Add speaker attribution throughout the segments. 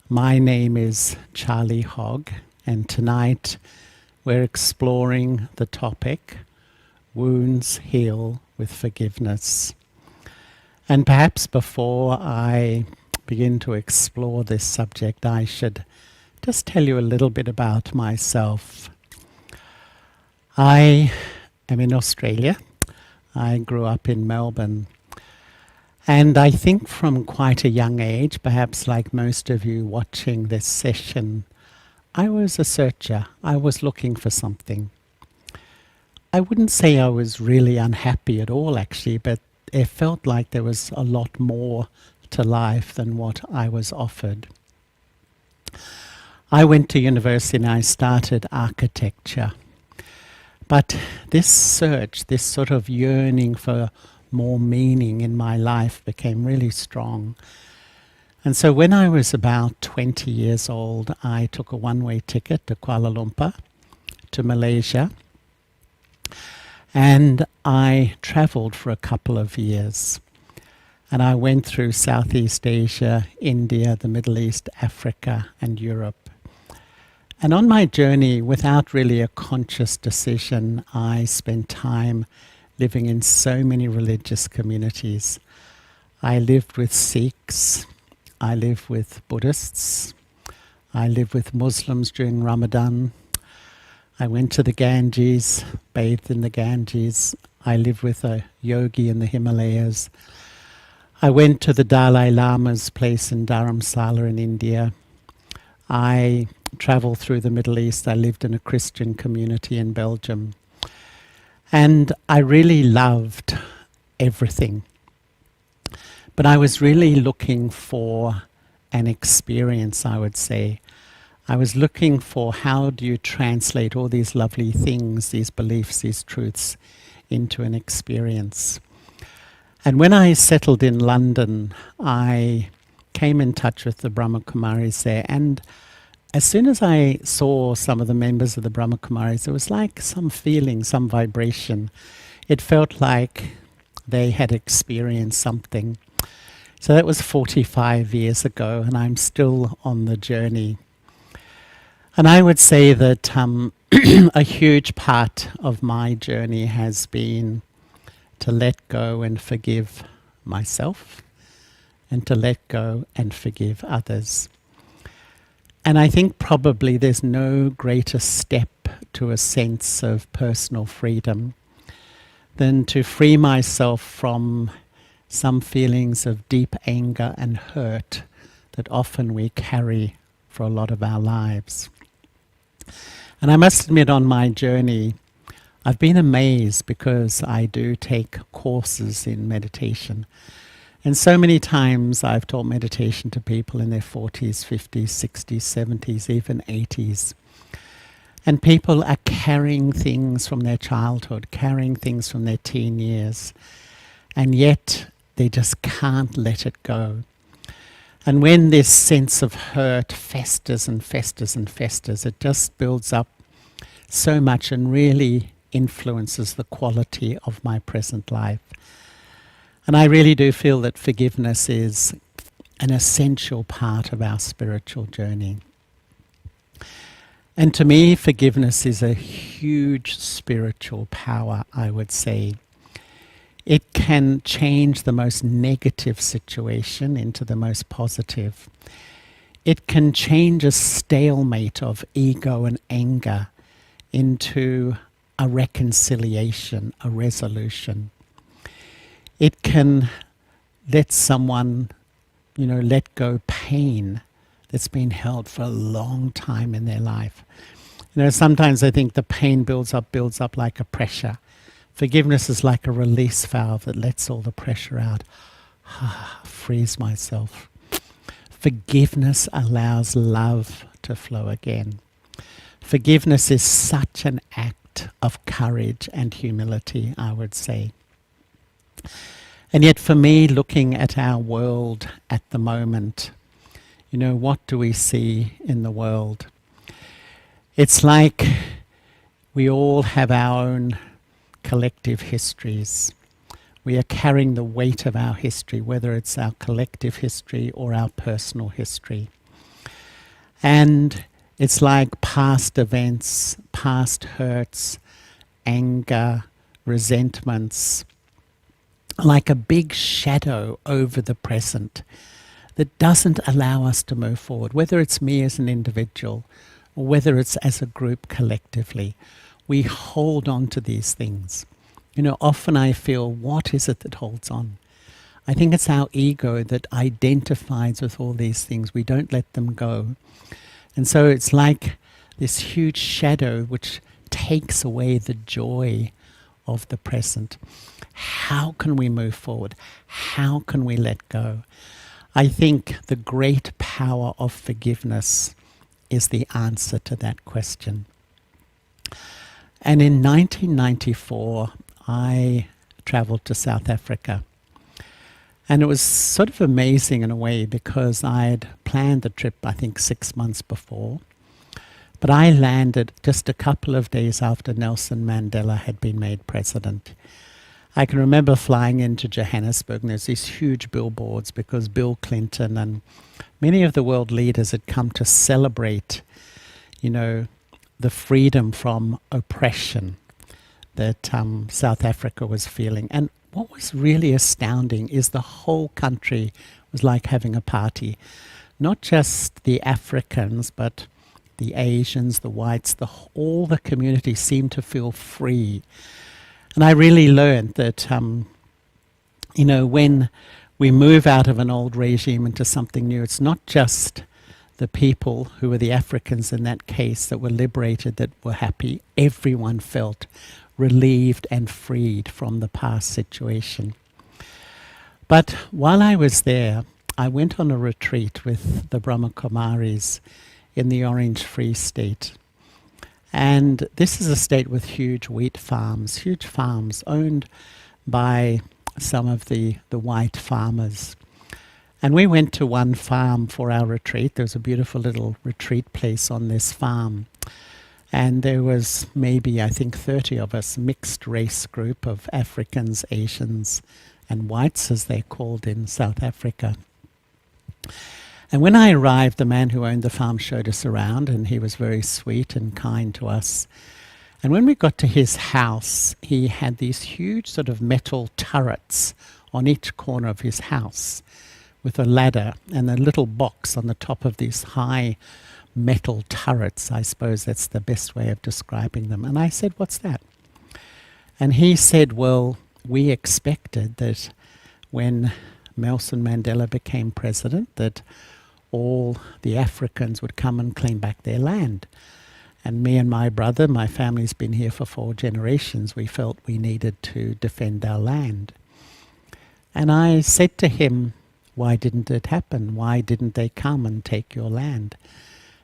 Speaker 1: My name is Charlie Hogg, and tonight we're exploring the topic, Wounds Heal with Forgiveness. And perhaps before I begin to explore this subject, I should just tell you a little bit about myself. I am in Australia. I grew up in Melbourne. And I think from quite a young age, perhaps like most of you watching this session, I was a searcher. I was looking for something. I wouldn't say I was really unhappy at all, actually, but it felt like there was a lot more to life than what I was offered. I went to university and I started architecture. But this search, this sort of yearning for more meaning in my life became really strong. And so when I was about 20 years old, I took a one-way ticket to Kuala Lumpur, to Malaysia, and I traveled for a couple of years. And I went through Southeast Asia, India, the Middle East, Africa, and Europe. And on my journey, without really a conscious decision, I spent time living in so many religious communities. I lived with Sikhs, I lived with Buddhists, I lived with Muslims during Ramadan. I went to the Ganges, bathed in the Ganges. I lived with a yogi in the Himalayas. I went to the Dalai Lama's place in Dharamsala in India. I traveled through the Middle East. I lived in a Christian community in Belgium. And I really loved everything. But I was really looking for an experience, I would say. I was looking for how do you translate all these lovely things, these beliefs, these truths, into an experience. And when I settled in London, I came in touch with the Brahma Kumaris there, and as soon as I saw some of the members of the Brahma Kumaris, it was like some feeling, some vibration. It felt like they had experienced something. So that was 45 years ago, and I'm still on the journey. And I would say that a huge part of my journey has been to let go and forgive myself, and to let go and forgive others. And I think probably there's no greater step to a sense of personal freedom than to free myself from some feelings of deep anger and hurt that often we carry for a lot of our lives. And I must admit, on my journey, I've been amazed because I do take courses in meditation. And so many times I've taught meditation to people in their 40s, 50s, 60s, 70s, even 80s. And people are carrying things from their childhood, carrying things from their teen years. And yet they just can't let it go. And when this sense of hurt festers and festers and festers, it just builds up so much and really influences the quality of my present life. And I really do feel that forgiveness is an essential part of our spiritual journey. And to me, forgiveness is a huge spiritual power, I would say. It can change the most negative situation into the most positive. It can change a stalemate of ego and anger into a reconciliation, a resolution. It can let someone, let go pain that's been held for a long time in their life. Sometimes I think the pain builds up like a pressure. Forgiveness is like a release valve that lets all the pressure out. Frees myself. Forgiveness allows love to flow again. Forgiveness is such an act of courage and humility, I would say. And yet for me, looking at our world at the moment, what do we see in the world? It's like we all have our own collective histories. We are carrying the weight of our history, whether it's our collective history or our personal history. And it's like past events, past hurts, anger, resentments, like a big shadow over the present that doesn't allow us to move forward, whether it's me as an individual or whether it's as a group collectively. We hold on to these things. Often I feel, what is it that holds on? I think it's our ego that identifies with all these things. We don't let them go. And so it's like this huge shadow which takes away the joy of the present. How can we move forward? How can we let go? I think the great power of forgiveness is the answer to that question. And in 1994, I traveled to South Africa. And it was sort of amazing in a way because I'd planned the trip, I think, 6 months before. But I landed just a couple of days after Nelson Mandela had been made president. I can remember flying into Johannesburg, and there's these huge billboards because Bill Clinton and many of the world leaders had come to celebrate, the freedom from oppression that South Africa was feeling. And what was really astounding is the whole country was like having a party. Not just the Africans, but the Asians, the whites, all the community seemed to feel free. And I really learned that, when we move out of an old regime into something new, it's not just the people who were the Africans in that case that were liberated that were happy. Everyone felt relieved and freed from the past situation. But while I was there, I went on a retreat with the Brahma Kumaris in the Orange Free State. And this is a state with huge wheat farms, huge farms owned by some of the white farmers. And we went to one farm for our retreat. There was a beautiful little retreat place on this farm. And there was maybe, I think, 30 of us, mixed race group of Africans, Asians, and whites, as they're called in South Africa. And when I arrived, the man who owned the farm showed us around, and he was very sweet and kind to us. And when we got to his house, he had these huge sort of metal turrets on each corner of his house with a ladder and a little box on the top of these high metal turrets. I suppose that's the best way of describing them. And I said, "What's that?" And he said, "Well, we expected that when Nelson Mandela became president, that all the Africans would come and claim back their land. And me and my brother, my family's been here for 4 generations, we felt we needed to defend our land." And I said to him, "Why didn't it happen? Why didn't they come and take your land?"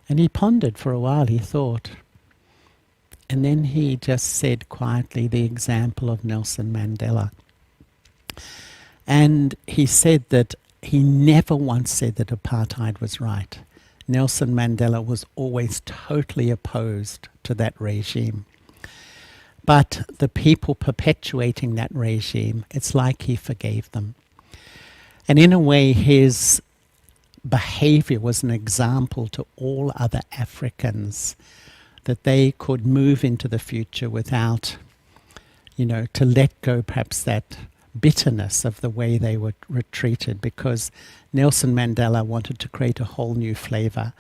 Speaker 1: And he pondered for a while, he thought. And then he just said quietly the example of Nelson Mandela. And he said that he never once said that apartheid was right. Nelson Mandela was always totally opposed to that regime. But the people perpetuating that regime, it's like he forgave them. And in a way, his behavior was an example to all other Africans that they could move into the future without, to let go perhaps that bitterness of the way they were treated, because Nelson Mandela wanted to create a whole new flavor.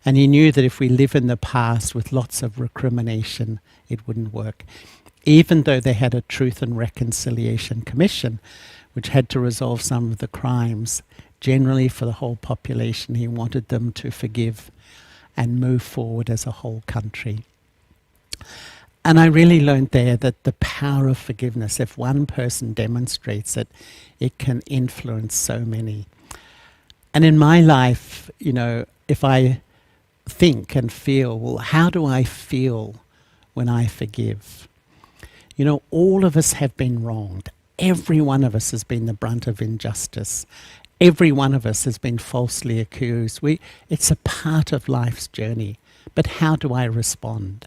Speaker 1: And he knew that if we live in the past with lots of recrimination, it wouldn't work. Even though they had a Truth and Reconciliation Commission, which had to resolve some of the crimes, generally for the whole population, he wanted them to forgive and move forward as a whole country. And I really learned there that the power of forgiveness, if one person demonstrates it, it can influence so many. And in my life, if I think and feel, well, how do I feel when I forgive? All of us have been wronged. Every one of us has been the brunt of injustice. Every one of us has been falsely accused. It's a part of life's journey. But how do I respond?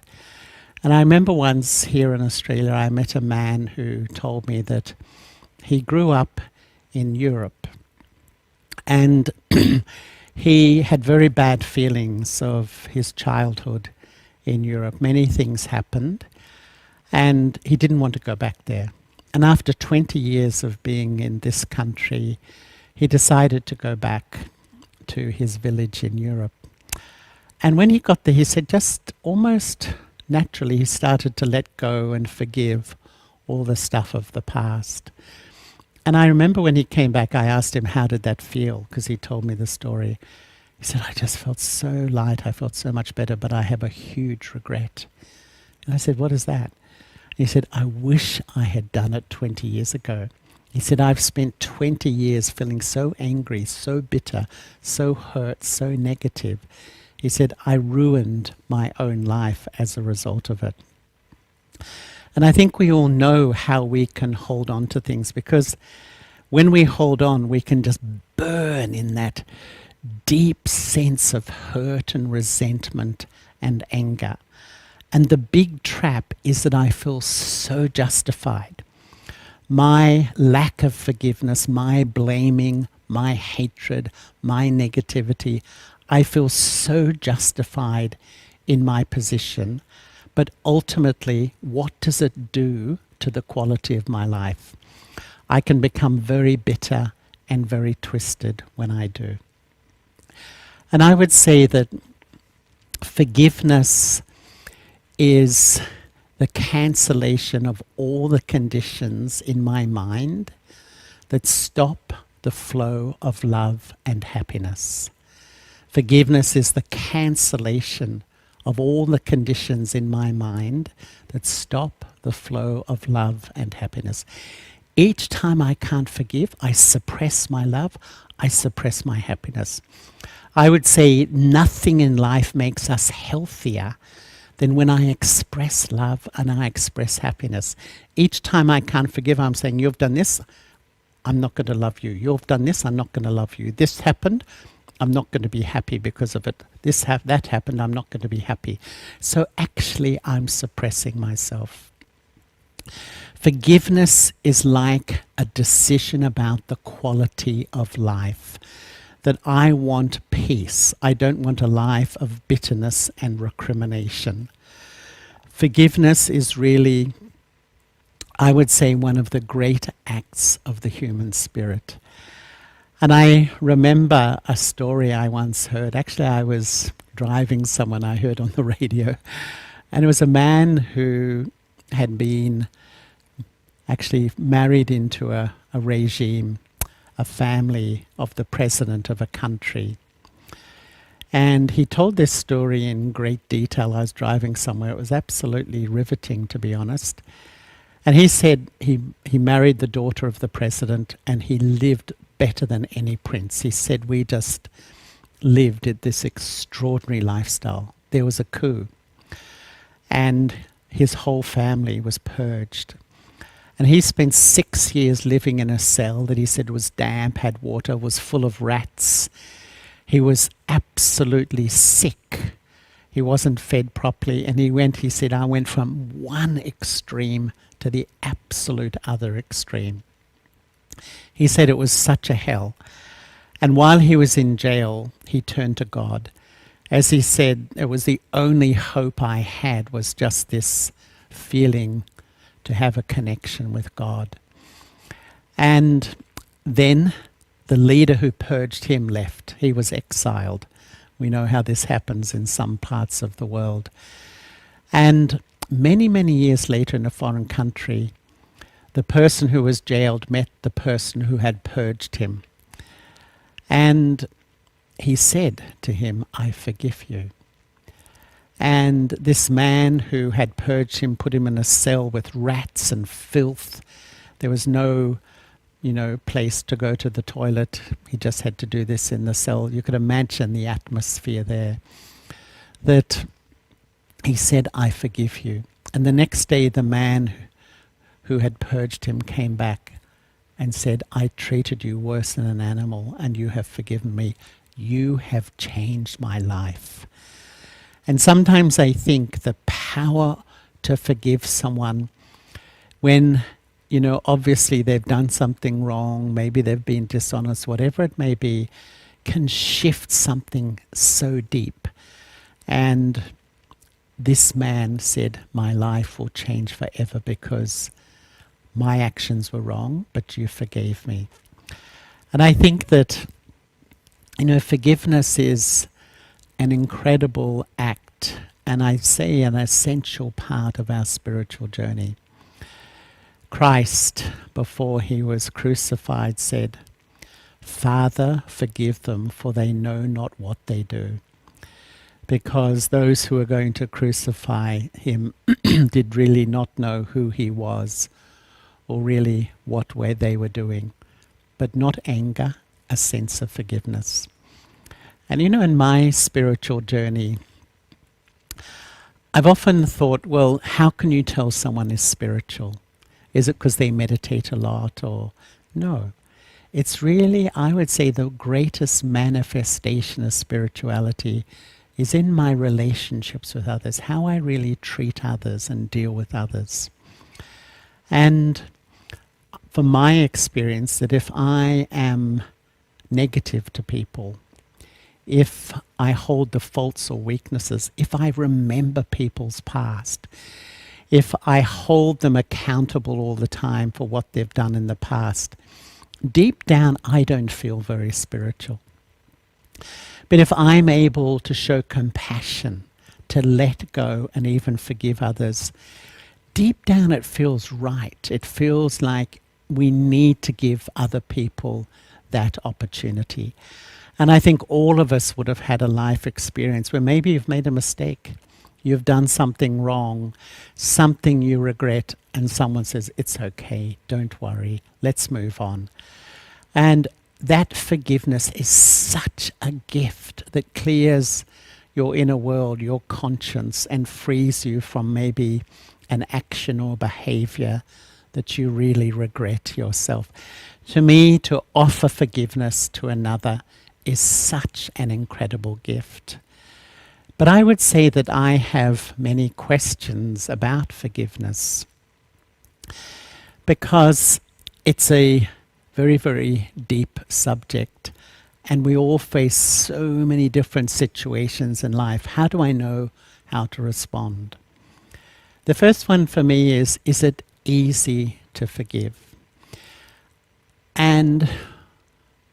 Speaker 1: And I remember once here in Australia, I met a man who told me that he grew up in Europe. And He had very bad feelings of his childhood in Europe. Many things happened, and he didn't want to go back there. And after 20 years of being in this country, he decided to go back to his village in Europe. And when he got there, he said just almost naturally he started to let go and forgive all the stuff of the past. And I remember when he came back, I asked him, how did that feel? Because he told me the story. He said, I just felt so light. I felt so much better, but I have a huge regret. And I said, what is that? He said, I wish I had done it 20 years ago. He said, I've spent 20 years feeling so angry, so bitter, so hurt, so negative. He said, I ruined my own life as a result of it. And I think we all know how we can hold on to things, because when we hold on, we can just burn in that deep sense of hurt and resentment and anger. And the big trap is that I feel so justified. My lack of forgiveness, my blaming, my hatred, my negativity, I feel so justified in my position. But ultimately, what does it do to the quality of my life? I can become very bitter and very twisted when I do. And I would say that forgiveness is the cancellation of all the conditions in my mind that stop the flow of love and happiness. Forgiveness is the cancellation of all the conditions in my mind that stop the flow of love and happiness. Each time I can't forgive, I suppress my love, I suppress my happiness. I would say nothing in life makes us healthier than when I express love and I express happiness. Each time I can't forgive, I'm saying, you've done this, I'm not going to love you. You've done this, I'm not going to love you. This happened, I'm not going to be happy because of it. That happened, I'm not going to be happy. So actually, I'm suppressing myself. Forgiveness is like a decision about the quality of life. That I want peace. I don't want a life of bitterness and recrimination. Forgiveness is really, I would say, one of the great acts of the human spirit. And I remember a story I once heard. Actually, I was driving someone I heard on the radio. And it was a man who had been actually married into a regime, a family of the president of a country. And he told this story in great detail. I was driving somewhere. It was absolutely riveting, to be honest. And he said he married the daughter of the president and he lived better than any prince. He said we just lived at this extraordinary lifestyle. There was a coup and his whole family was purged. And he spent 6 years living in a cell that he said was damp, had water, was full of rats. He was absolutely sick. He wasn't fed properly. And he said, I went from one extreme to the absolute other extreme. He said it was such a hell. And while he was in jail, he turned to God. As he said, it was the only hope I had was just this feeling to have a connection with God. And then the leader who purged him left. He was exiled. We know how this happens in some parts of the world. And many, many years later in a foreign country, the person who was jailed met the person who had purged him. And he said to him, I forgive you. And this man who had purged him put him in a cell with rats and filth. There was no, place to go to the toilet. He just had to do this in the cell. You could imagine the atmosphere there. That he said, I forgive you. And the next day the man who had purged him came back and said, I treated you worse than an animal and you have forgiven me. You have changed my life. And sometimes I think the power to forgive someone when, obviously they've done something wrong, maybe they've been dishonest, whatever it may be, can shift something so deep. And this man said, my life will change forever because my actions were wrong, but you forgave me. And I think that, forgiveness is an incredible act, and I'd say an essential part of our spiritual journey. Christ, before he was crucified, said, Father, forgive them, for they know not what they do. Because those who were going to crucify him did really not know who he was or really what way they were doing. But not anger, a sense of forgiveness. And in my spiritual journey, I've often thought, well, how can you tell someone is spiritual? Is it because they meditate a lot or no? It's really, I would say, the greatest manifestation of spirituality is in my relationships with others, how I really treat others and deal with others. And from my experience, that if I am negative to people, if I hold the faults or weaknesses, if I remember people's past, if I hold them accountable all the time for what they've done in the past, deep down I don't feel very spiritual. But if I'm able to show compassion, to let go and even forgive others, deep down it feels right. It feels like we need to give other people that opportunity. And I think all of us would have had a life experience where maybe you've made a mistake. You've done something wrong, something you regret, and someone says, it's okay, don't worry, let's move on. And that forgiveness is such a gift that clears your inner world, your conscience, and frees you from maybe an action or behavior that you really regret yourself. To me, to offer forgiveness to another is such an incredible gift. But I would say that I have many questions about forgiveness because it's a very, very deep subject and we all face so many different situations in life. How do I know how to respond? The first one for me is it easy to forgive? And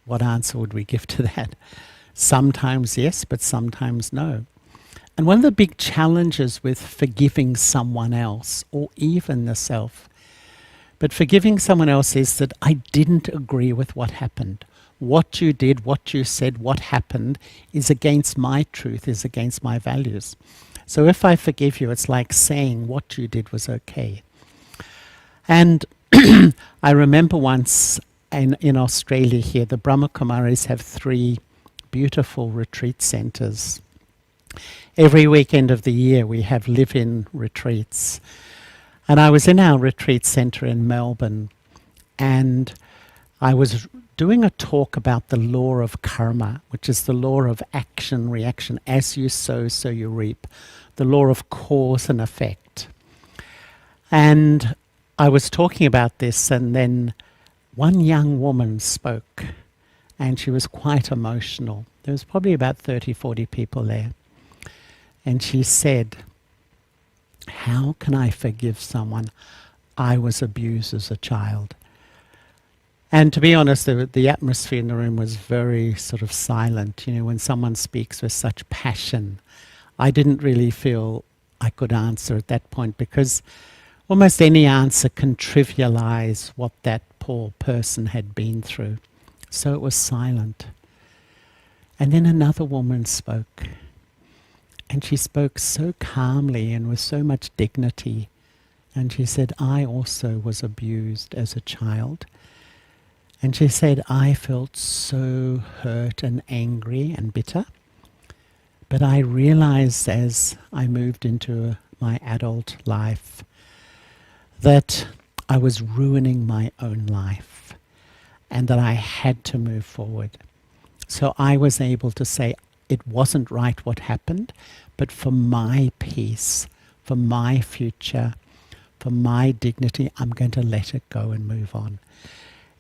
Speaker 1: what answer would we give to that? Sometimes yes, but sometimes no. And one of the big challenges with forgiving someone else, or even the self, but forgiving someone else is that I didn't agree with what happened. What you did, what you said, what happened is against my truth, is against my values. So if I forgive you, it's like saying what you did was okay. And I remember once in Australia here, the Brahma Kumaris have 3 beautiful retreat centers. Every weekend of the year we have live-in retreats. And I was in our retreat center in Melbourne and I was doing a talk about the law of karma, which is the law of action, reaction. As you sow, so you reap. The law of cause and effect. And I was talking about this and then one young woman spoke and she was quite emotional. There was probably about 30, 40 people there. And she said, how can I forgive someone? I was abused as a child. And to be honest, the atmosphere in the room was very sort of silent. When someone speaks with such passion, I didn't really feel I could answer at that point because almost any answer can trivialize what that poor person had been through. So it was silent. And then another woman spoke. And she spoke so calmly and with so much dignity. And she said, I also was abused as a child. And she said, I felt so hurt and angry and bitter. But I realized as I moved into my adult life that I was ruining my own life and that I had to move forward. So I was able to say, it wasn't right what happened, but for my peace, for my future, for my dignity, I'm going to let it go and move on.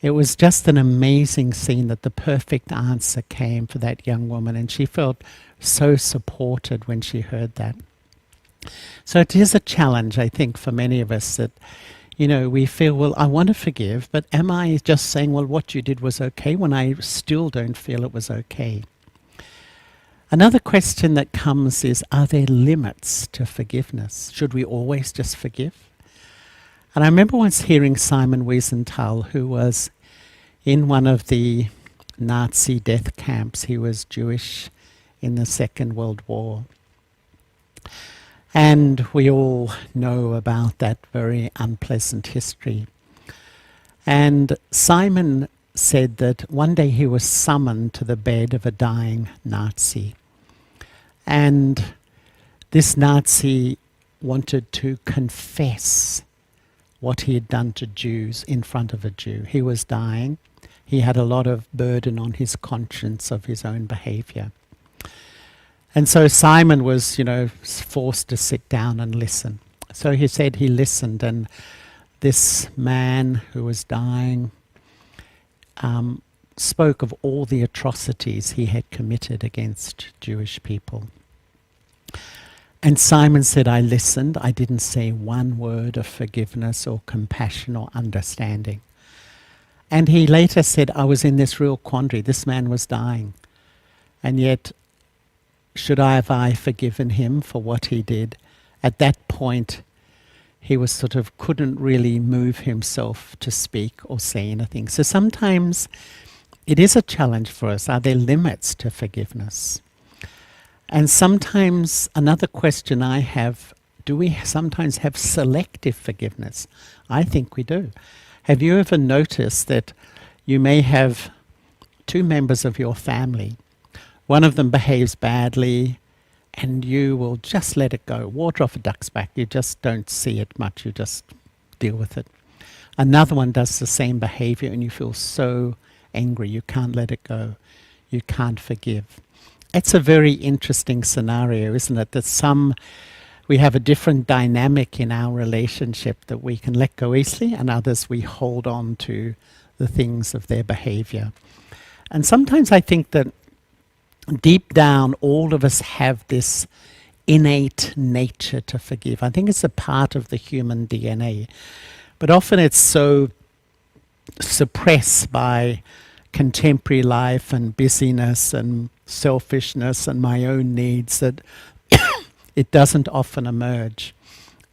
Speaker 1: It was just an amazing scene that the perfect answer came for that young woman, and she felt so supported when she heard that. So it is a challenge, I think, for many of us that, we feel, well, I want to forgive, but am I just saying, well, what you did was okay when I still don't feel it was okay? Another question that comes is, are there limits to forgiveness? Should we always just forgive? And I remember once hearing Simon Wiesenthal, who was in one of the Nazi death camps. He was Jewish in the Second World War. And we all know about that very unpleasant history. And Simon said that one day he was summoned to the bed of a dying Nazi. And this Nazi wanted to confess what he had done to Jews in front of a Jew. He was dying. He had a lot of burden on his conscience of his own behavior. And so Simon was, forced to sit down and listen. So he said he listened, and this man who was dying spoke of all the atrocities he had committed against Jewish people. And Simon said, I listened. I didn't say one word of forgiveness or compassion or understanding. And he later said, I was in this real quandary. This man was dying. And yet, should I have forgiven him for what he did? At that point, he was couldn't really move himself to speak or say anything. So sometimes it is a challenge for us. Are there limits to forgiveness? And sometimes another question I have, do we sometimes have selective forgiveness? I think we do. Have you ever noticed that you may have two members of your family? One of them behaves badly and you will just let it go. Water off a duck's back. You just don't see it much. You just deal with it. Another one does the same behavior and you feel so angry. You can't let it go. You can't forgive. It's a very interesting scenario, isn't it? That we have a different dynamic in our relationship, that we can let go easily, and others we hold on to the things of their behavior. And sometimes I think that deep down, all of us have this innate nature to forgive. I think it's a part of the human DNA. But often it's so suppressed by contemporary life and busyness and selfishness and my own needs that it doesn't often emerge.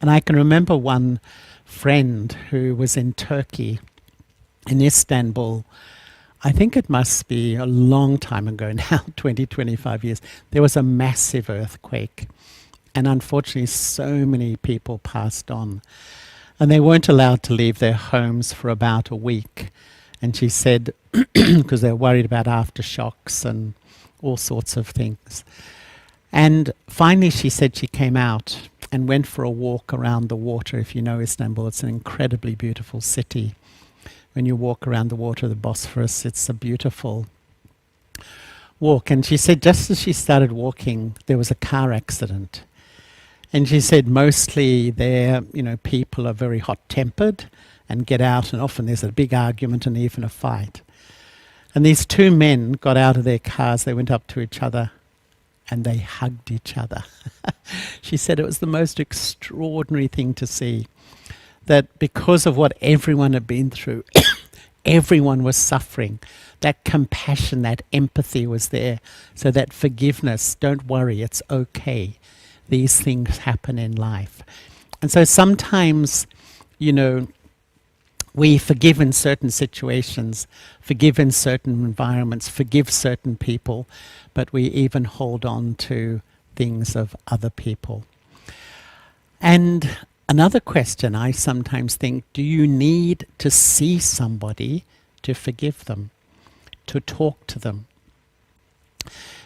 Speaker 1: And I can remember one friend who was in Turkey, in Istanbul. I think it must be a long time ago now, 20, 25 years. There was a massive earthquake. And unfortunately, so many people passed on. And they weren't allowed to leave their homes for about a week. And she said, because they were worried about aftershocks and all sorts of things. And finally, she said she came out and went for a walk around the water. If you know Istanbul, it's an incredibly beautiful city. When you walk around the water of the Bosphorus, it's a beautiful walk. And she said just as she started walking, there was a car accident. And she said mostly there, people are very hot-tempered and get out, and often there's a big argument and even a fight. And these two men got out of their cars, they went up to each other, and they hugged each other. She said it was the most extraordinary thing to see, that because of what everyone had been through, everyone was suffering. That compassion, that empathy was there. So that forgiveness, don't worry, it's okay. These things happen in life. And so sometimes, we forgive in certain situations, forgive in certain environments, forgive certain people, but we even hold on to things of other people. And another question I sometimes think, do you need to see somebody to forgive them, to talk to them?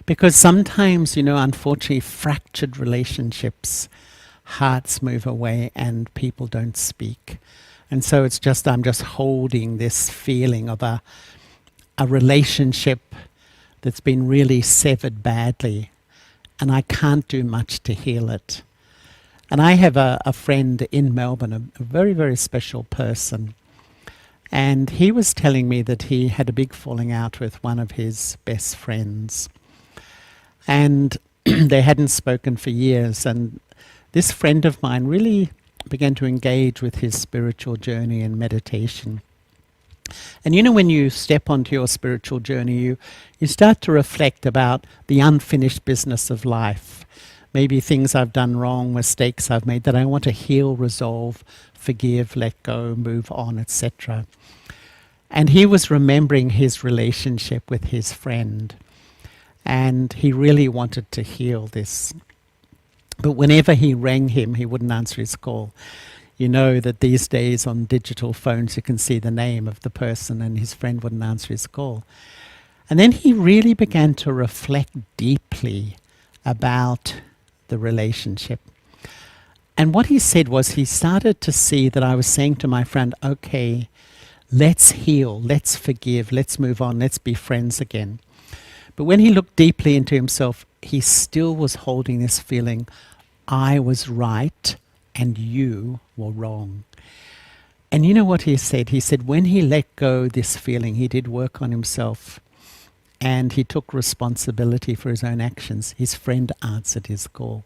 Speaker 1: Because sometimes, unfortunately, fractured relationships, hearts move away and people don't speak. And so I'm just holding this feeling of a relationship that's been really severed badly, and I can't do much to heal it. And I have a friend in Melbourne, a very, very special person. And he was telling me that he had a big falling out with one of his best friends. And they hadn't spoken for years. And this friend of mine really began to engage with his spiritual journey and meditation. And you know, when you step onto your spiritual journey, you start to reflect about the unfinished business of life. Maybe things I've done wrong, mistakes I've made that I want to heal, resolve, forgive, let go, move on, etc. And he was remembering his relationship with his friend. And he really wanted to heal this. But whenever he rang him, he wouldn't answer his call. You know that these days on digital phones you can see the name of the person, and his friend wouldn't answer his call. And then he really began to reflect deeply about the relationship. And what he said was he started to see that I was saying to my friend, okay, let's heal, let's forgive, let's move on, let's be friends again. But when he looked deeply into himself, he still was holding this feeling, I was right and you were wrong. And you know what he said? He said when he let go this feeling, he did work on himself and he took responsibility for his own actions. His friend answered his call.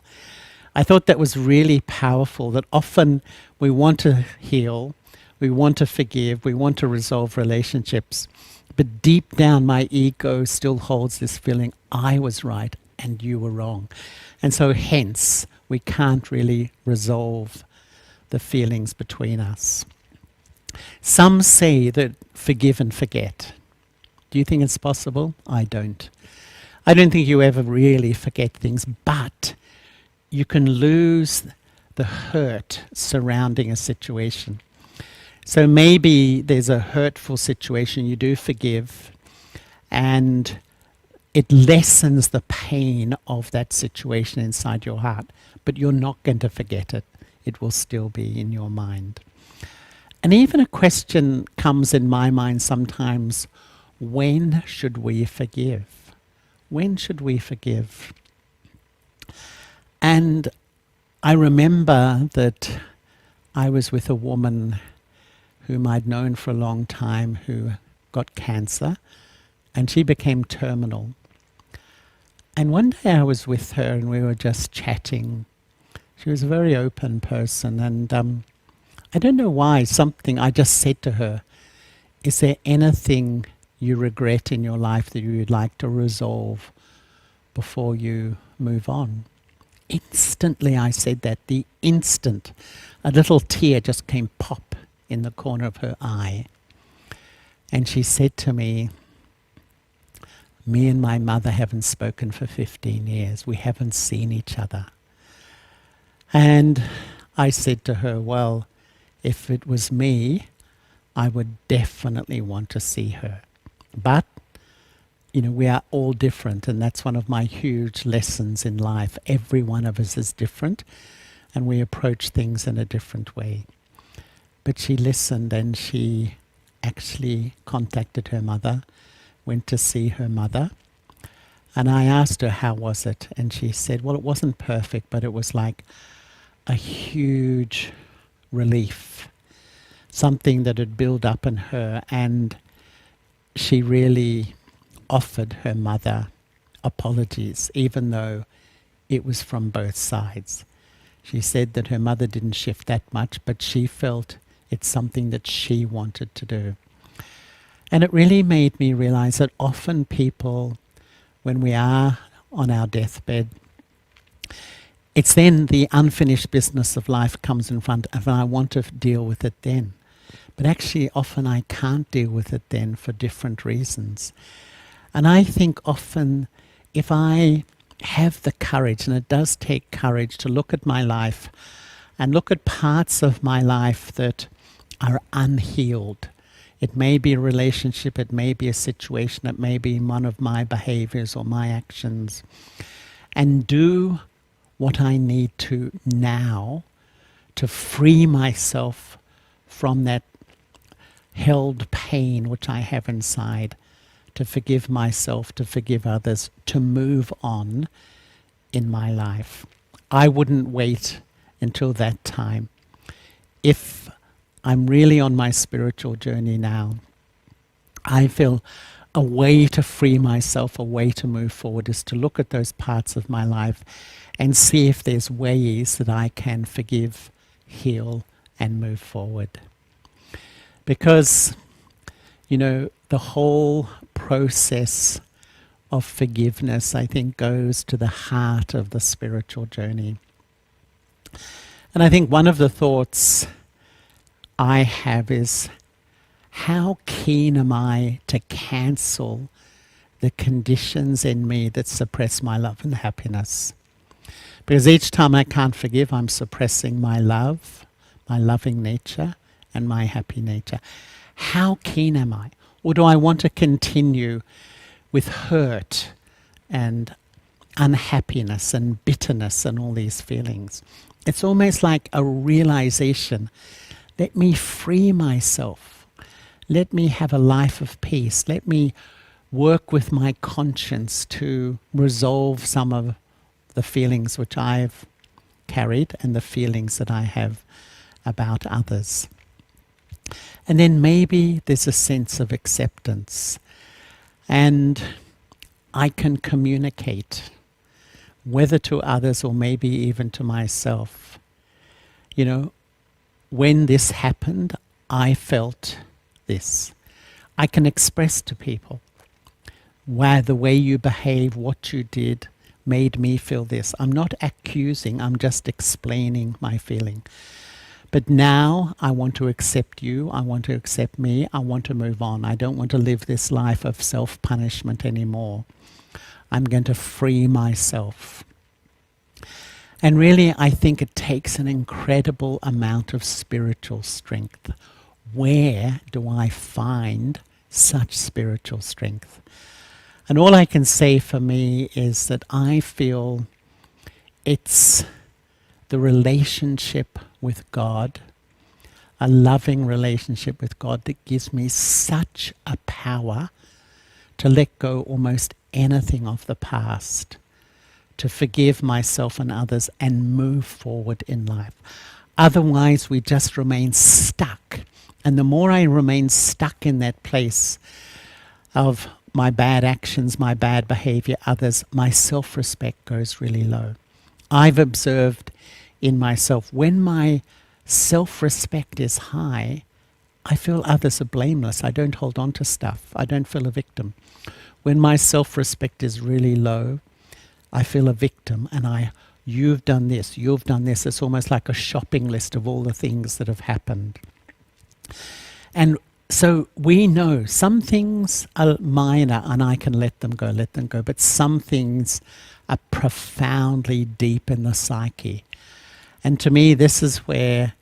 Speaker 1: I thought that was really powerful, that often we want to heal, we want to forgive, we want to resolve relationships, but deep down my ego still holds this feeling, I was right and you were wrong. And so hence, we can't really resolve the feelings between us. Some say that forgive and forget. Do you think it's possible? I don't. I don't think you ever really forget things, but you can lose the hurt surrounding a situation. So maybe there's a hurtful situation, you do forgive, and it lessens the pain of that situation inside your heart, but you're not going to forget it. It will still be in your mind. And even a question comes in my mind sometimes, when should we forgive? When should we forgive? And I remember that I was with a woman whom I'd known for a long time who got cancer, and she became terminal. And one day I was with her and we were just chatting. She was a very open person, and I don't know why, something I just said to her, is there anything you regret in your life that you would like to resolve before you move on? Instantly I said that, the instant. A little tear just came pop in the corner of her eye. And she said to me and my mother haven't spoken for 15 years. We haven't seen each other. And I said to her, well, if it was me, I would definitely want to see her. But, you know, we are all different, and that's one of my huge lessons in life. Every one of us is different, and we approach things in a different way. But she listened, and she actually contacted her mother, went to see her mother, and I asked her, how was it? And she said, well, it wasn't perfect, but it was like a huge relief, something that had built up in her, and she really offered her mother apologies, even though it was from both sides. She said that her mother didn't shift that much, but she felt it's something that she wanted to do. And it really made me realize that often people, when we are on our deathbed, it's then the unfinished business of life comes in front, and I want to deal with it then. But actually, often I can't deal with it then for different reasons. And I think often if I have the courage, and it does take courage to look at my life and look at parts of my life that are unhealed. It may be a relationship, it may be a situation, it may be one of my behaviors or my actions. And do what I need to now to free myself from that held pain which I have inside, to forgive myself, to forgive others, to move on in my life. I wouldn't wait until that time. If I'm really on my spiritual journey now. I feel a way to free myself, a way to move forward is to look at those parts of my life and see if there's ways that I can forgive, heal, and move forward. Because, the whole process of forgiveness, I think, goes to the heart of the spiritual journey. And I think one of the thoughts I have is, how keen am I to cancel the conditions in me that suppress my love and happiness? Because each time I can't forgive, I'm suppressing my love, my loving nature, and my happy nature. How keen am I? Or do I want to continue with hurt and unhappiness and bitterness and all these feelings? It's almost like a realization. Let me free myself. Let me have a life of peace. Let me work with my conscience to resolve some of the feelings which I've carried and the feelings that I have about others. And then maybe there's a sense of acceptance. And I can communicate, whether to others or maybe even to myself. When this happened, I felt this. I can express to people, wow, the way you behave, what you did, made me feel this. I'm not accusing, I'm just explaining my feeling. But now I want to accept you, I want to accept me, I want to move on. I don't want to live this life of self-punishment anymore. I'm going to free myself. And really, I think it takes an incredible amount of spiritual strength. Where do I find such spiritual strength? And all I can say for me is that I feel it's the relationship with God, a loving relationship with God that gives me such a power to let go almost anything of the past, to forgive myself and others and move forward in life. Otherwise, we just remain stuck. And the more I remain stuck in that place of my bad actions, my bad behavior, others, my self-respect goes really low. I've observed in myself, when my self-respect is high, I feel others are blameless. I don't hold on to stuff. I don't feel a victim. When my self-respect is really low, I feel a victim and you've done this, you've done this. It's almost like a shopping list of all the things that have happened. And so we know some things are minor and I can let them go, but some things are profoundly deep in the psyche. And to me, this is where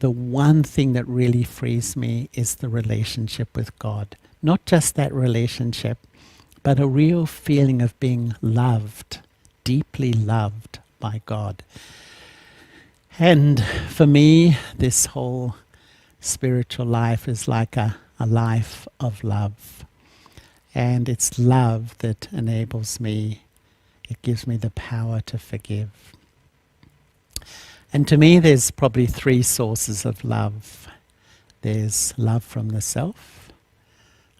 Speaker 1: the one thing that really frees me is the relationship with God. Not just that relationship, but a real feeling of being loved, deeply loved by God. And for me, this whole spiritual life is like a life of love. And it's love that enables me, it gives me the power to forgive. And to me, there's probably three sources of love. There's love from the self,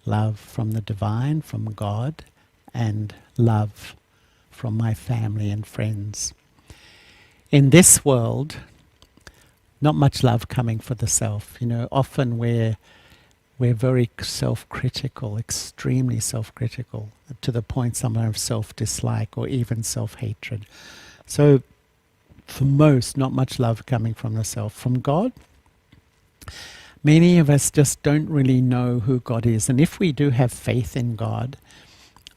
Speaker 1: love from the divine, from God, and love from my family and friends. In this world, not much love coming for the self. Often we're very self-critical, extremely self-critical, to the point sometimes of self-dislike or even self-hatred. So for most, not much love coming from the self. From God, many of us just don't really know who God is. And if we do have faith in God,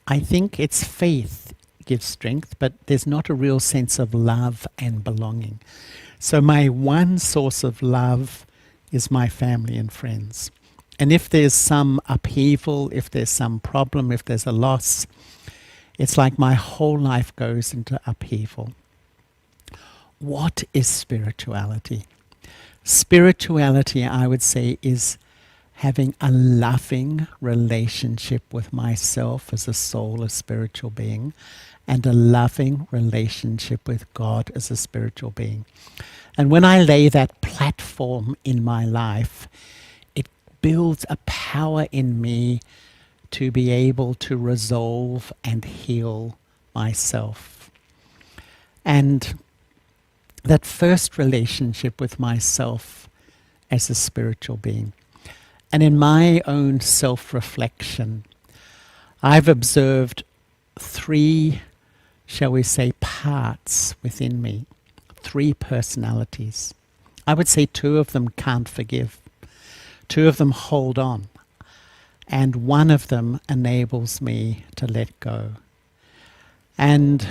Speaker 1: I think it's faith gives strength, but there's not a real sense of love and belonging. So my one source of love is my family and friends. And if there's some upheaval, if there's some problem, if there's a loss, it's like my whole life goes into upheaval. What is spirituality? Spirituality, I would say, is having a loving relationship with myself as a soul, a spiritual being, and a loving relationship with God as a spiritual being. And when I lay that platform in my life, it builds a power in me to be able to resolve and heal myself. And that first relationship with myself as a spiritual being. And in my own self-reflection, I've observed three, shall we say, parts within me, three personalities. I would say two of them can't forgive. Two of them hold on. And one of them enables me to let go. And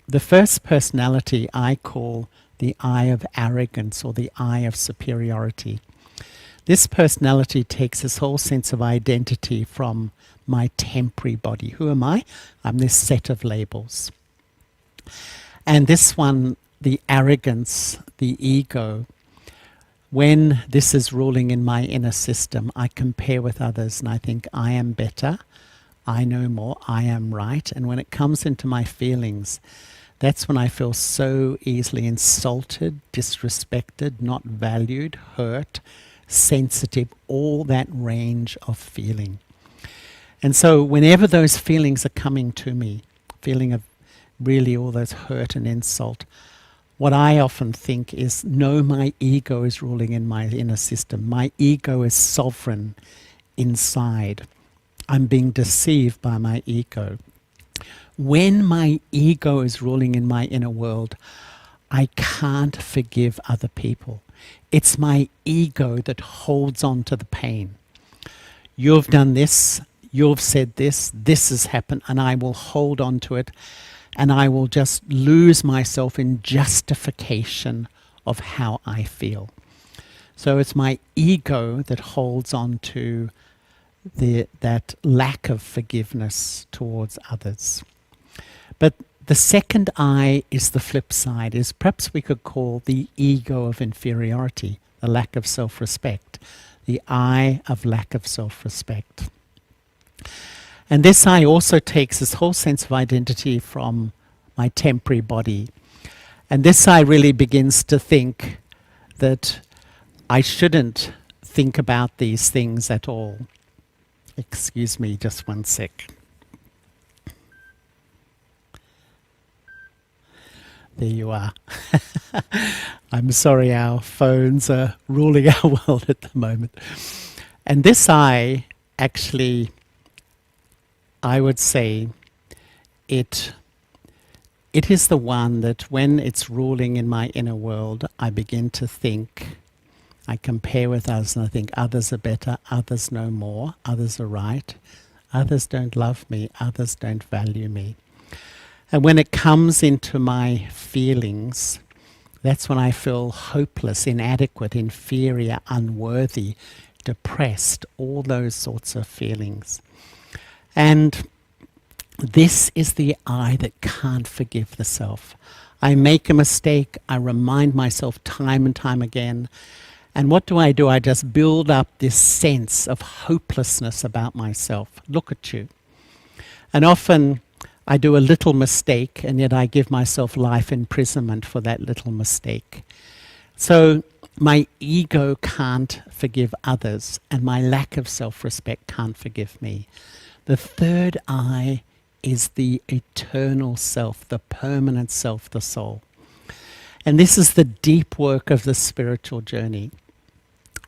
Speaker 1: the first personality I call the I of arrogance, or the I of superiority. This personality takes this whole sense of identity from my temporary body. Who am I? I'm this set of labels. And this one, the arrogance, the ego, when this is ruling in my inner system, I compare with others and I think I am better, I know more, I am right. And when it comes into my feelings, that's when I feel so easily insulted, disrespected, not valued, hurt, sensitive, all that range of feeling. And so whenever those feelings are coming to me, feeling of really all those hurt and insult, what I often think is, no, my ego is ruling in my inner system. My ego is sovereign inside. I'm being deceived by my ego. When my ego is ruling in my inner world, I can't forgive other people. It's my ego that holds on to the pain. You've done this, you've said this, this has happened, and I will hold on to it, and I will just lose myself in justification of how I feel. So it's my ego that holds on to that lack of forgiveness towards others. But the second I is the flip side, is perhaps we could call the ego of inferiority, the lack of self-respect, the I of lack of self-respect. And this I also takes this whole sense of identity from my temporary body. And this I really begins to think that I shouldn't think about these things at all. Excuse me, just one sec. There you are. I'm sorry, our phones are ruling our world at the moment. And this I, actually, I would say, it is the one that when it's ruling in my inner world, I begin to think, I compare with others and I think others are better, others know more, others are right, others don't love me, others don't value me. And when it comes into my feelings, that's when I feel hopeless, inadequate, inferior, unworthy, depressed, all those sorts of feelings. And this is the I that can't forgive the self. I make a mistake, I remind myself time and time again, and what do? I just build up this sense of hopelessness about myself. Look at you. And often I do a little mistake, and yet I give myself life imprisonment for that little mistake. So my ego can't forgive others, and my lack of self-respect can't forgive me. The third I is the eternal self, the permanent self, the soul. And this is the deep work of the spiritual journey.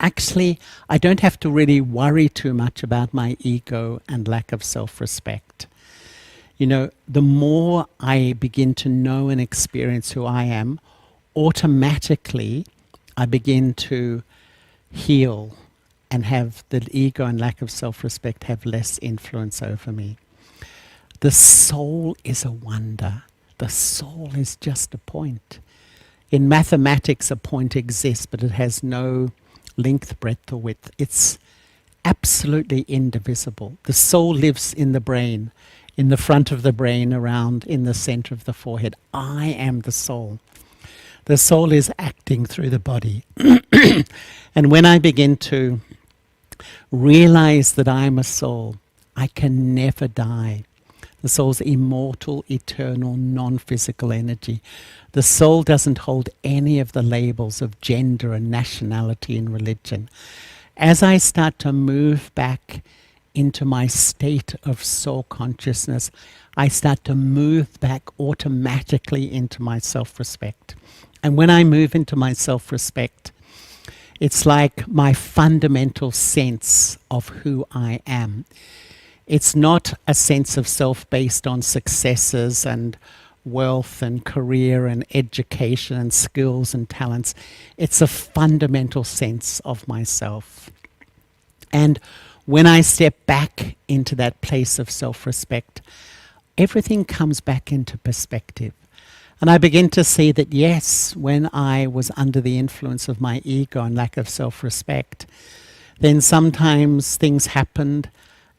Speaker 1: Actually, I don't have to really worry too much about my ego and lack of self-respect. You know, the more I begin to know and experience who I am, automatically I begin to heal and have the ego and lack of self-respect have less influence over me. The soul is a wonder. The soul is just a point. In mathematics, a point exists, but it has no length, breadth, or width. It's absolutely indivisible. The soul lives in the brain, in the front of the brain, around in the center of the forehead. I am the soul. The soul is acting through the body. And when I begin to realize that I'm a soul, I can never die. The soul's immortal, eternal, non-physical energy. The soul doesn't hold any of the labels of gender and nationality and religion. As I start to move back into my state of soul consciousness, I start to move back automatically into my self-respect. And when I move into my self-respect, it's like my fundamental sense of who I am. It's not a sense of self based on successes and wealth and career and education and skills and talents. It's a fundamental sense of myself. And when I step back into that place of self-respect, everything comes back into perspective. And I begin to see that, yes, when I was under the influence of my ego and lack of self-respect, then sometimes things happened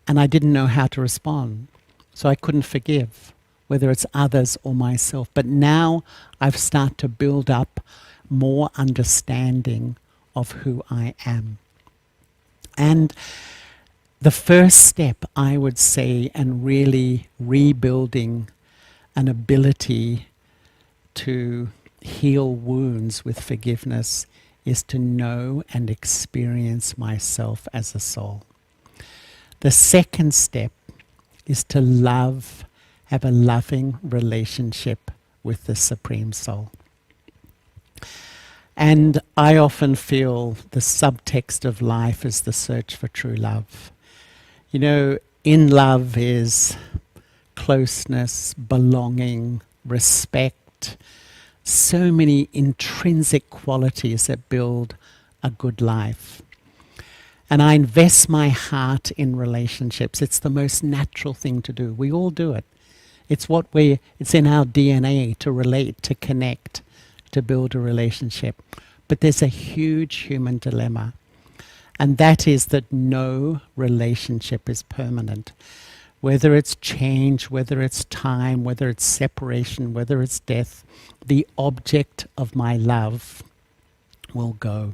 Speaker 1: and I didn't know how to respond. So I couldn't forgive, whether it's others or myself. But now I've started to build up more understanding of who I am. And the first step, I would say, and really rebuilding an ability to heal wounds with forgiveness is to know and experience myself as a soul. The second step is to love, have a loving relationship with the Supreme Soul. And I often feel the subtext of life is the search for true love. You know, in love is closeness, belonging, respect, so many intrinsic qualities that build a good life. And I invest my heart in relationships. It's the most natural thing to do. We all do it. It's in our DNA to relate, to connect, to build a relationship. But there's a huge human dilemma. And that is that no relationship is permanent. Whether it's change, whether it's time, whether it's separation, whether it's death, the object of my love will go.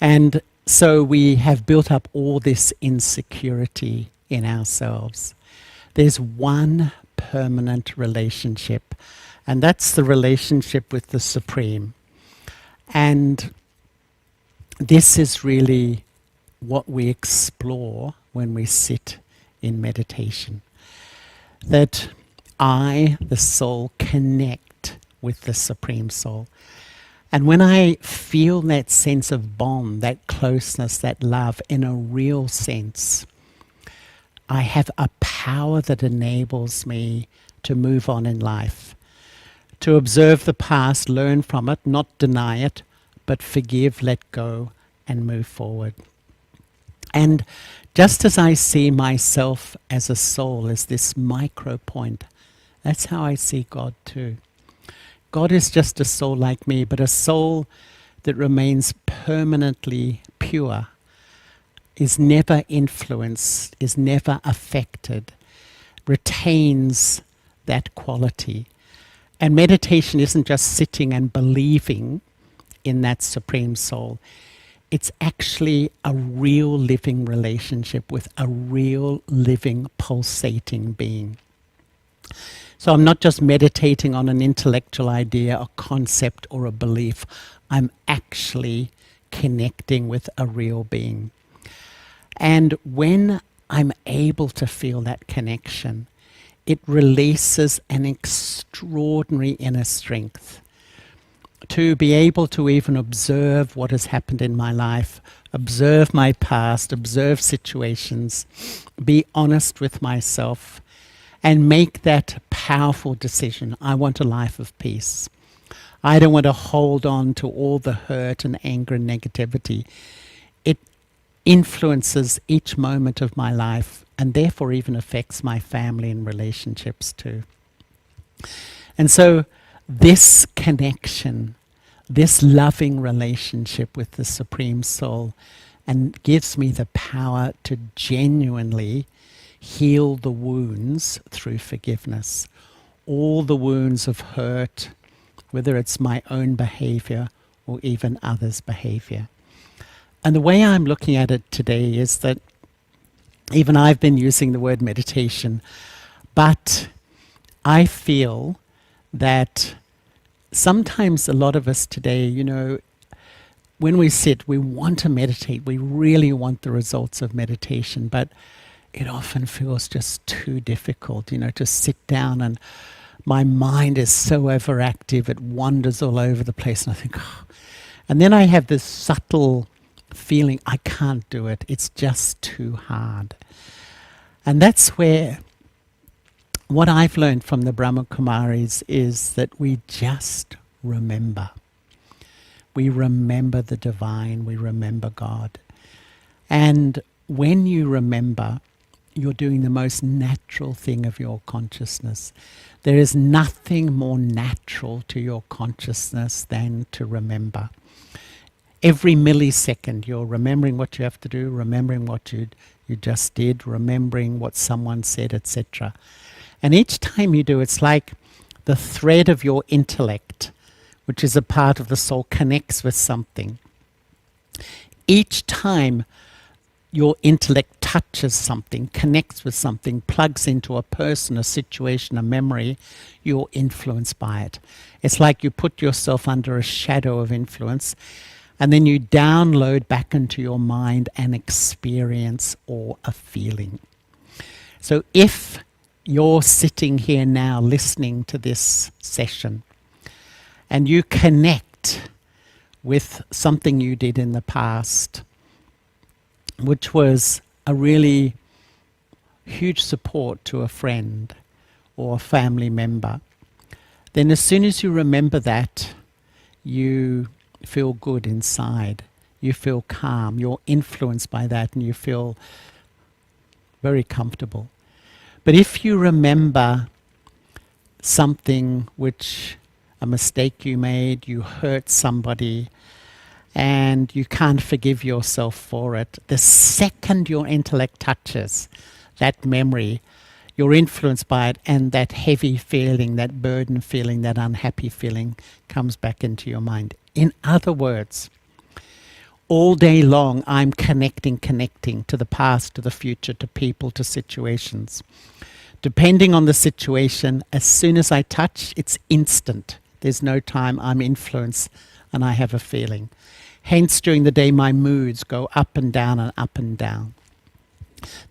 Speaker 1: And so we have built up all this insecurity in ourselves. There's one permanent relationship, and that's the relationship with the Supreme. And this is really what we explore when we sit in meditation. That I, the soul, connect with the Supreme Soul. And when I feel that sense of bond, that closeness, that love in a real sense, I have a power that enables me to move on in life, to observe the past, learn from it, not deny it, but forgive, let go, and move forward. And just as I see myself as a soul, as this micro point, that's how I see God too. God is just a soul like me, but a soul that remains permanently pure, is never influenced, is never affected, retains that quality. And meditation isn't just sitting and believing in that Supreme Soul. It's actually a real living relationship with a real living pulsating being. So I'm not just meditating on an intellectual idea, a concept, or a belief. I'm actually connecting with a real being. And when I'm able to feel that connection, it releases an extraordinary inner strength to be able to even observe what has happened in my life, observe my past, observe situations, be honest with myself, and make that powerful decision. I want a life of peace. I don't want to hold on to all the hurt and anger and negativity. It influences each moment of my life and therefore even affects my family and relationships too. And so this connection, this loving relationship with the Supreme Soul, and gives me the power to genuinely heal the wounds through forgiveness. All the wounds of hurt, whether it's my own behavior or even others' behavior. And the way I'm looking at it today is that even I've been using the word meditation, But I feel that sometimes a lot of us today, when we sit, we want to meditate. We really want the results of meditation, but it often feels just too difficult, to sit down, and my mind is so overactive. It wanders all over the place, and I think, oh. And then I have this subtle feeling, I can't do it. It's just too hard. And that's where what I've learned from the Brahma Kumaris is that we just remember. We remember the divine, we remember God. And when you remember, you're doing the most natural thing of your consciousness. There is nothing more natural to your consciousness than to remember. Every millisecond, you're remembering what you have to do, remembering what you just did, remembering what someone said, etc. And each time you do, it's like the thread of your intellect, which is a part of the soul, connects with something. Each time your intellect touches something, connects with something, plugs into a person, a situation, a memory, you're influenced by it. It's like you put yourself under a shadow of influence, and then you download back into your mind an experience or a feeling. So if you're sitting here now listening to this session, and you connect with something you did in the past, which was a really huge support to a friend or a family member, then as soon as you remember that, you feel good inside. You feel calm. You're influenced by that, and you feel very comfortable. But if you remember something which, a mistake you made, you hurt somebody, and you can't forgive yourself for it, the second your intellect touches that memory, you're influenced by it, and that heavy feeling, that burden feeling, that unhappy feeling comes back into your mind. In other words, all day long I'm connecting to the past, to the future, to people, to situations. Depending on the situation, as soon as I touch, it's instant. There's no time. I'm influenced and I have a feeling. Hence, during the day, my moods go up and down and up and down.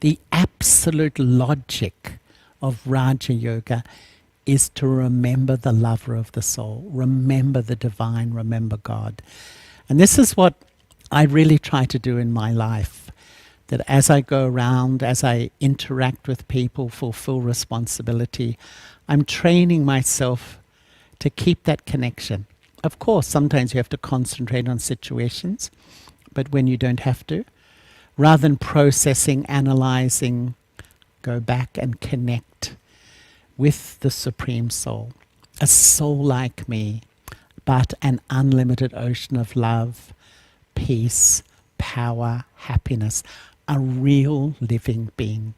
Speaker 1: The absolute logic of Raja Yoga is to remember the lover of the soul, remember the divine, remember God. And this is what I really try to do in my life, that as I go around, as I interact with people, fulfill responsibility, I'm training myself to keep that connection. Of course, sometimes you have to concentrate on situations, but when you don't have to, rather than processing, analyzing, go back and connect with the Supreme Soul, a soul like me, but an unlimited ocean of love, peace, power, happiness, a real living being.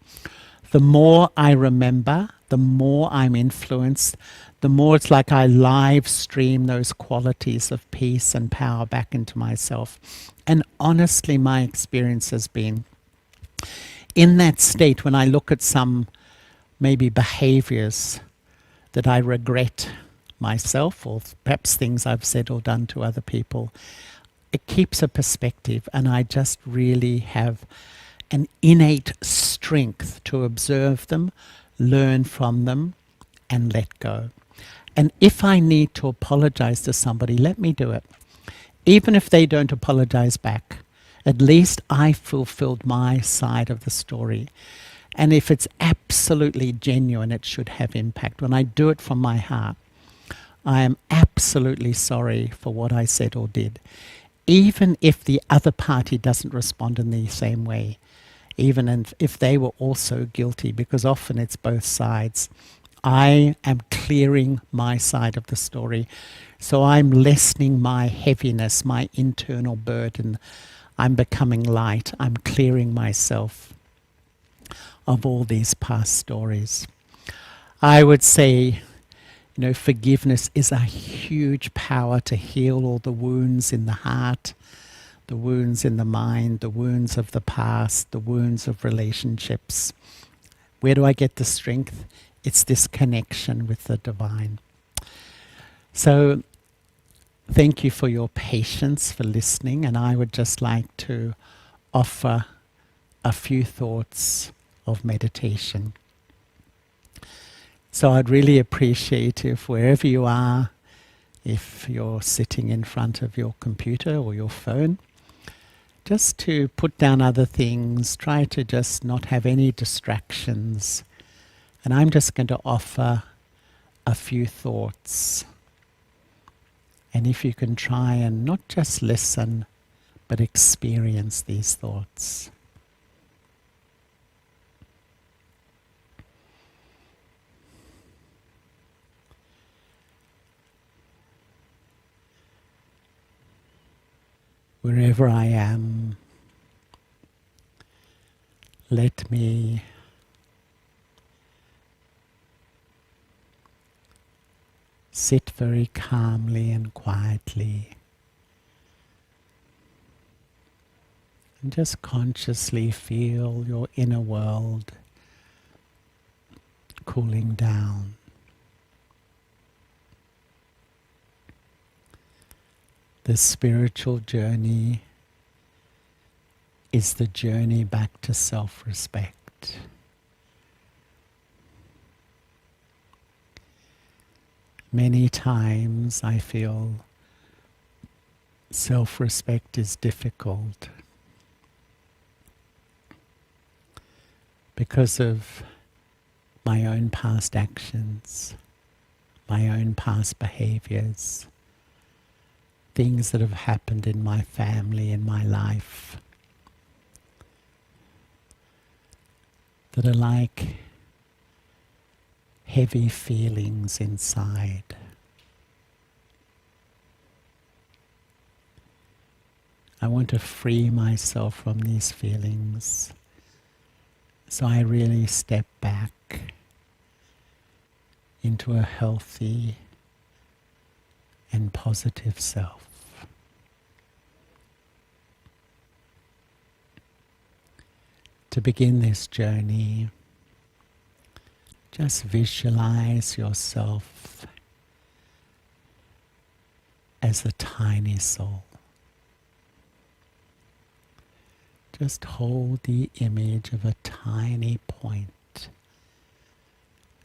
Speaker 1: The more I remember, the more I'm influenced, the more it's like I live stream those qualities of peace and power back into myself. And honestly, my experience has been in that state when I look at some maybe behaviors that I regret myself, or perhaps things I've said or done to other people, it keeps a perspective, and I just really have an innate strength to observe them, learn from them, and let go. And if I need to apologize to somebody, let me do it. Even if they don't apologize back, at least I fulfilled my side of the story. And if it's absolutely genuine, it should have impact. When I do it from my heart, I am absolutely sorry for what I said or did. Even if the other party doesn't respond in the same way, even if they were also guilty, because often it's both sides, I am clearing my side of the story. So I'm lessening my heaviness, my internal burden. I'm becoming light. I'm clearing myself of all these past stories. I would say, forgiveness is a huge power to heal all the wounds in the heart, the wounds in the mind, the wounds of the past, the wounds of relationships. Where do I get the strength? It's this connection with the divine. So thank you for your patience, for listening, and I would just like to offer a few thoughts of meditation. So I'd really appreciate if wherever you are, if you're sitting in front of your computer or your phone, just to put down other things, try to just not have any distractions. And I'm just going to offer a few thoughts. And if you can try and not just listen, but experience these thoughts. Wherever I am, let me sit very calmly and quietly, and just consciously feel your inner world cooling down. The spiritual journey is the journey back to self-respect. Many times I feel self-respect is difficult because of my own past actions, my own past behaviors, things that have happened in my family, in my life, that are like heavy feelings inside. I want to free myself from these feelings. So I really step back into a healthy and positive self. To begin this journey, just visualize yourself as a tiny soul. Just hold the image of a tiny point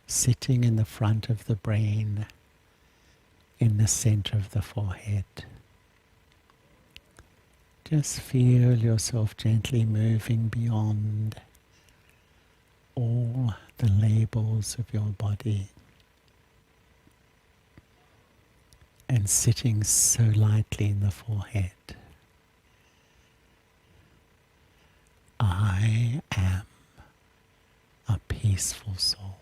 Speaker 1: sitting in the front of the brain, in the center of the forehead. Just feel yourself gently moving beyond all the labels of your body and sitting so lightly in the forehead. I am a peaceful soul.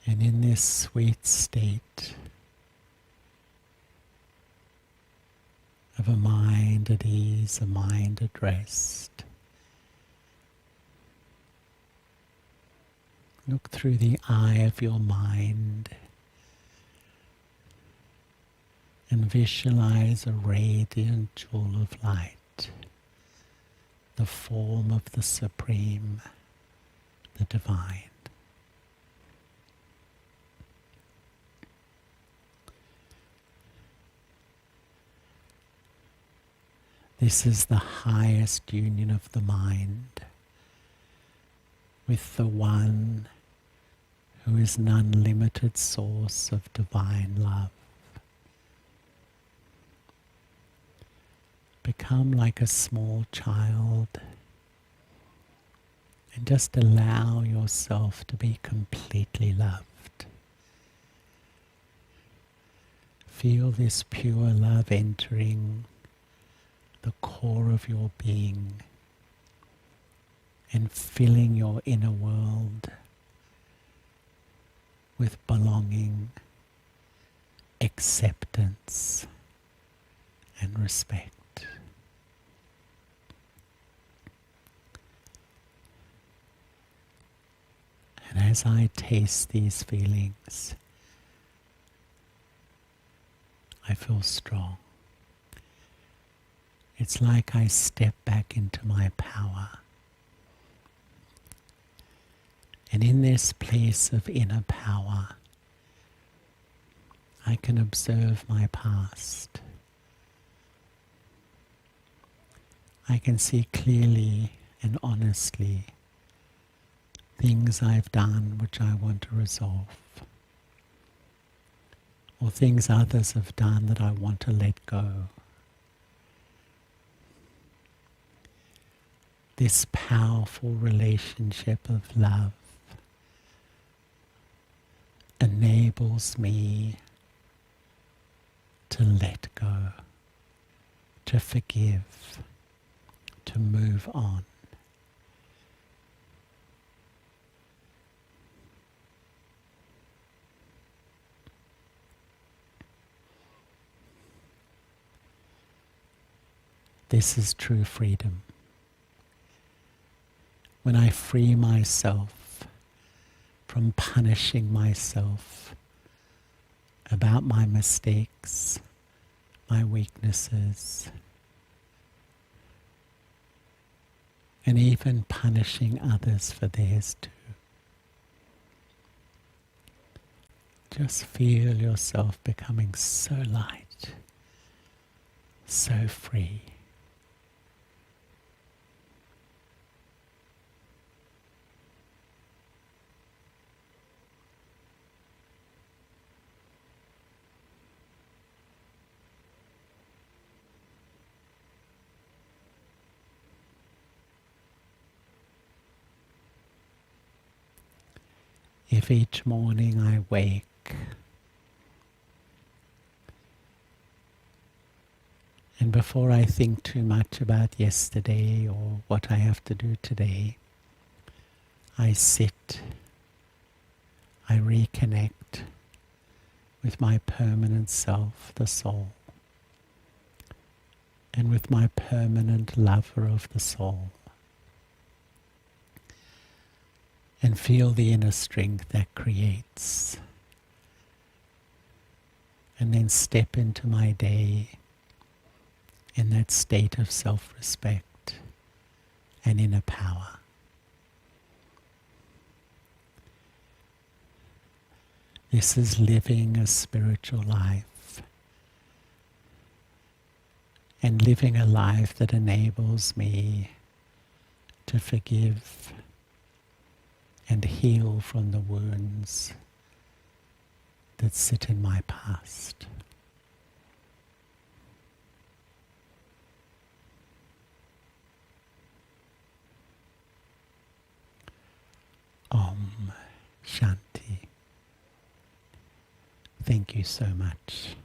Speaker 1: And in this sweet state of a mind at ease, a mind at rest, look through the eye of your mind and visualize a radiant jewel of light, the form of the Supreme, the Divine. This is the highest union of the mind with the One who is an unlimited source of divine love. Become like a small child and just allow yourself to be completely loved. Feel this pure love entering the core of your being and filling your inner world with belonging, acceptance, and respect. And as I taste these feelings, I feel strong. It's like I step back into my power. And in this place of inner power, I can observe my past. I can see clearly and honestly things I've done which I want to resolve, or things others have done that I want to let go. This powerful relationship of love enables me to let go, to forgive, to move on. This is true freedom. When I free myself from punishing myself about my mistakes, my weaknesses, and even punishing others for theirs too. Just feel yourself becoming so light, so free. If each morning I wake and before I think too much about yesterday or what I have to do today, I sit, I reconnect with my permanent self, the soul, and with my permanent lover of the soul, and feel the inner strength that creates, and then step into my day in that state of self-respect and inner power. This is living a spiritual life, and living a life that enables me to forgive and heal from the wounds that sit in my past. Om Shanti. Thank you so much.